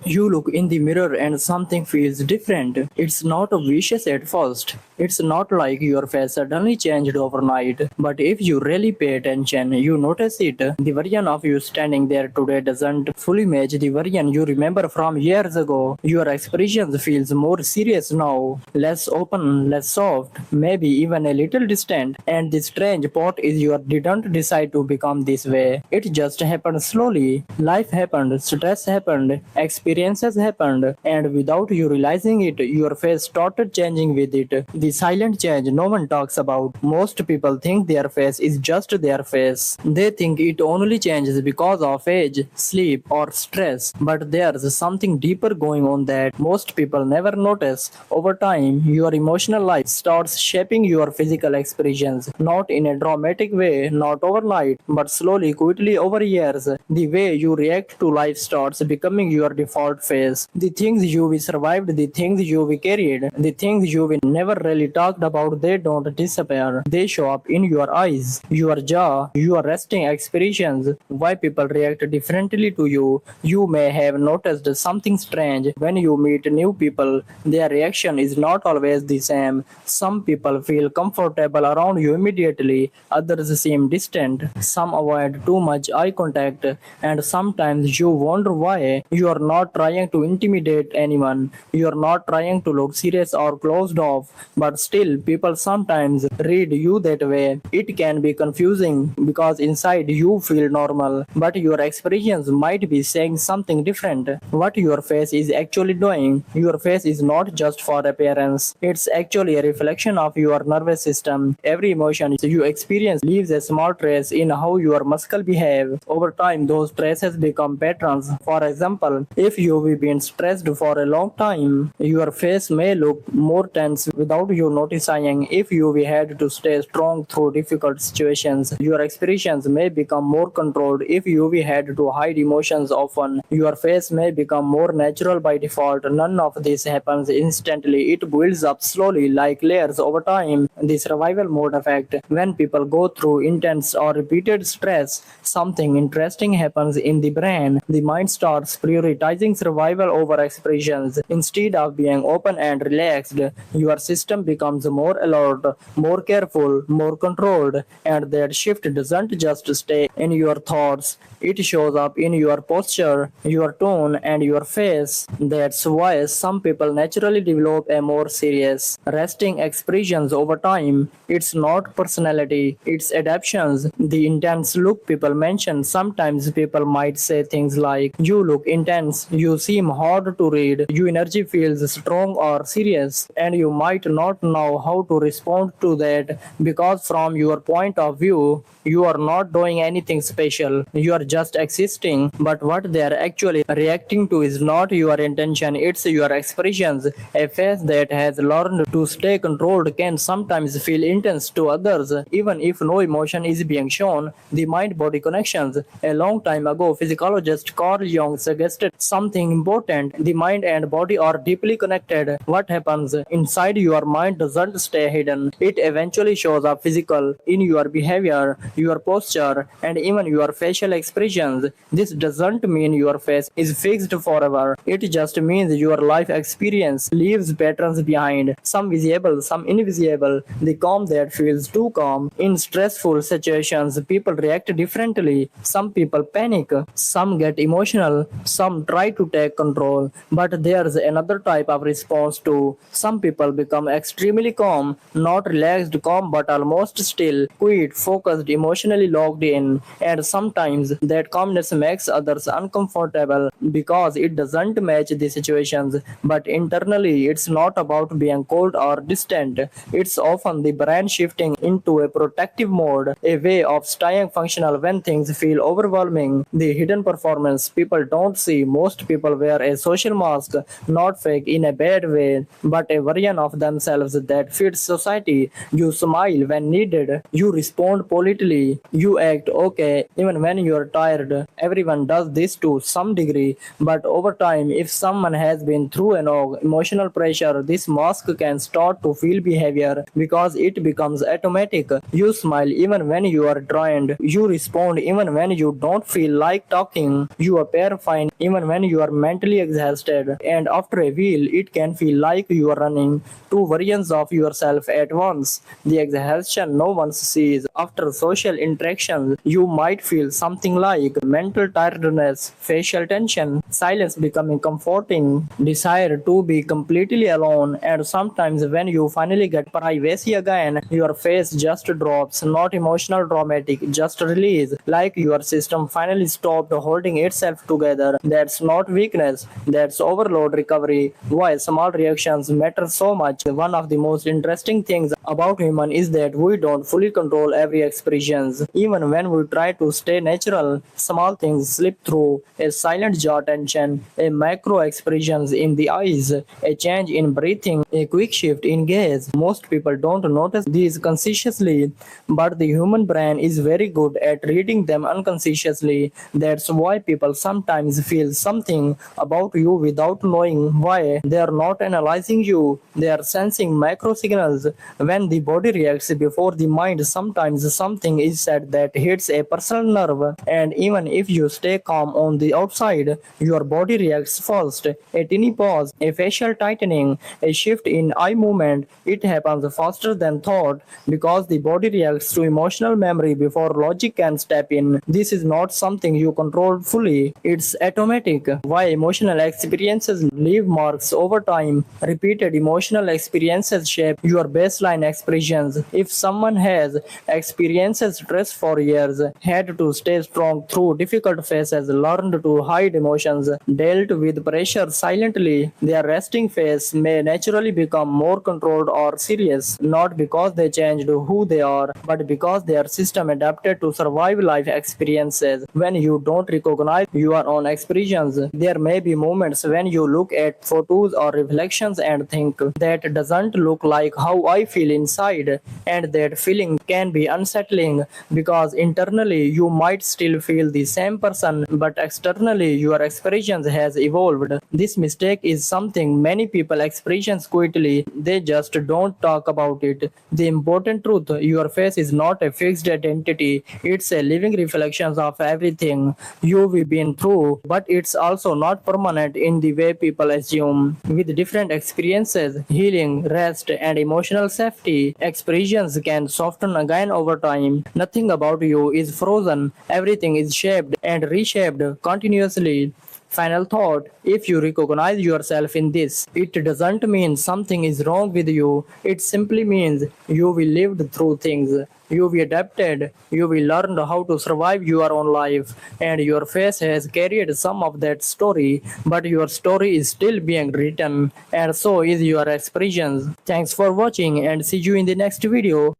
You look in the mirror and something feels different. It's not vicious at first. It's not like your face suddenly changed overnight. But if you really pay attention, you notice it. The version of you standing there today doesn't fully match the version you remember from years ago. Your expression feels more serious now, less open, less soft, maybe even a little distant. And the strange part is you didn't decide to become this way. It just happened slowly. Life happened, stress happened, experiences happened, and without you realizing it, your face started changing with it. The silent change no one talks about. Most people think their face is just their face. They think it only changes because of age, sleep, or stress. But there's something deeper going on that most people never notice. Over time, your emotional life starts shaping your physical expressions, not in a dramatic way, not overnight, but slowly, quickly over years. The way you react to life starts becoming your default face. The things you survived, the things you carried, the things you never really talked about, they don't disappear. They show up in your eyes, your jaw, your resting expressions, why people react differently to you. You may have noticed something strange when you meet new people. Their reaction is not always the same. Some people feel comfortable around you immediately, others seem distant, some avoid too much eye contact, and sometimes you wonder why. You are not trying to intimidate anyone, you are not trying to look serious or closed off, but still, people sometimes read you that way. It can be confusing because inside you feel normal, but your expressions might be saying something different. What your face is actually doing, your face is not just for appearance, it's actually a reflection of your nervous system. Every emotion you experience leaves a small trace in how your muscles behave. Over time, those traces become patterns. For example, if you've been stressed for a long time, your face may look more tense without you noticing. If you had to stay strong through difficult situations, your expressions may become more controlled. If you had to hide emotions often, your face may become more natural by default. None of this happens instantly. It builds up slowly like layers over time. The survival mode effect. When people go through intense or repeated stress, something interesting happens in the brain. The mind starts prioritizing survival over expressions. Instead of being open and relaxed, your system becomes more alert, more careful, more controlled, and that shift doesn't just stay in your thoughts. It shows up in your posture, your tone, and your face. That's why some people naturally develop a more serious, resting expressions over time. It's not personality, it's adaptations. The intense look people mention, sometimes people might say things like, "You look intense, you seem hard to read, your energy feels strong or serious," and you might not know how to respond to that because, from your point of view, you are not doing anything special. You are just existing. But what they are actually reacting to is not your intention, it's your expressions. A face that has learned to stay controlled can sometimes feel intense to others, even if no emotion is being shown. The mind body connections. A long time ago, physiologist Carl Jung suggested something important. The mind and body are deeply connected. What happens inside your mind doesn't stay hidden. It eventually shows up physical in your behavior, your posture, and even your facial expressions. This doesn't mean your face is fixed forever. It just means your life experience leaves patterns behind, some visible, some invisible. The calm that feels too calm. In stressful situations, people react differently. Some people panic, some get emotional, some try to take control. But there's another type of response too. Some people become extremely calm, not relaxed calm but almost still, quiet, focused, emotionally locked in. And sometimes that calmness makes others uncomfortable because it doesn't match the situations. But internally, it's not about being cold or distant. It's often the brain shifting into a protective mode, a way of staying functional when things feel overwhelming. The hidden performance people don't see. Most people wear a social mask, not fake in a bad way, but a version of themselves that fits society. You smile when needed, you respond politely, you act okay even when you're tired. Everyone does this to some degree, but over time, if someone has been through an emotional pressure, this mask can start to feel behavior because it becomes automatic. You smile even when you are drained. You respond even when you don't feel like talking. You appear fine even when you are mentally exhausted. And after a while, it can feel like you are running two versions of yourself at once. The exhaustion no one sees. After social interactions, you might feel something like mental tiredness, facial tension, silence becoming comforting, desire to be completely alone, and sometimes when you finally get privacy again, your face just drops, not emotional dramatic, just release, like your system finally stopped holding itself together. That's not weakness, that's overload recovery. Why small reactions matter so much. One of the most interesting things about human is that we don't fully control every expressions. Even when we try to stay natural, small things slip through. A silent jaw tension, a micro expressions in the eyes, a change in breathing, a quick shift in gaze. Most people don't notice these consciously, but the human brain is very good at reading them unconsciously. That's why people sometimes feel something about you without knowing why. They are not analyzing you, they are sensing micro signals. When the body reacts before the mind, sometimes something is said that hits a personal nerve, and even if you stay calm on the outside, your body reacts first. A tiny pause, a facial tightening, a shift in eye movement, it happens faster than thought because the body reacts to emotional memory before logic can step in. This is not something you control fully, it's automatic. Why emotional experiences leave marks over time? Repeated emotional experiences shape your baseline expressions. If someone has experienced stress for years, had to stay strong through difficult phases, learned to hide emotions, dealt with pressure silently, their resting phase may naturally become more controlled or serious, not because they changed who they are, but because their system adapted to survive life experiences. When you don't recognize your own expressions, there may be moments when you look at photos or reflections and think, that doesn't look like how I feel inside, and that feeling can be unsettling because internally you might still feel the same person, but externally your expressions has evolved. This mistake is something many people experience quickly, they just don't talk about it. The important truth, your face is not a fixed identity, it's a living reflection of everything you've been through, but it's also not permanent in the way people assume. With different experiences, healing, rest, and emotional safety, expressions can soften again over time. Nothing about you is frozen, everything is shaped and reshaped continuously. Final thought, if you recognize yourself in this, it doesn't mean something is wrong with you, it simply means you will lived through things. You will adapted, you will learn how to survive your own life, and your face has carried some of that story, but your story is still being written, and so is your expressions. Thanks for watching and see you in the next video.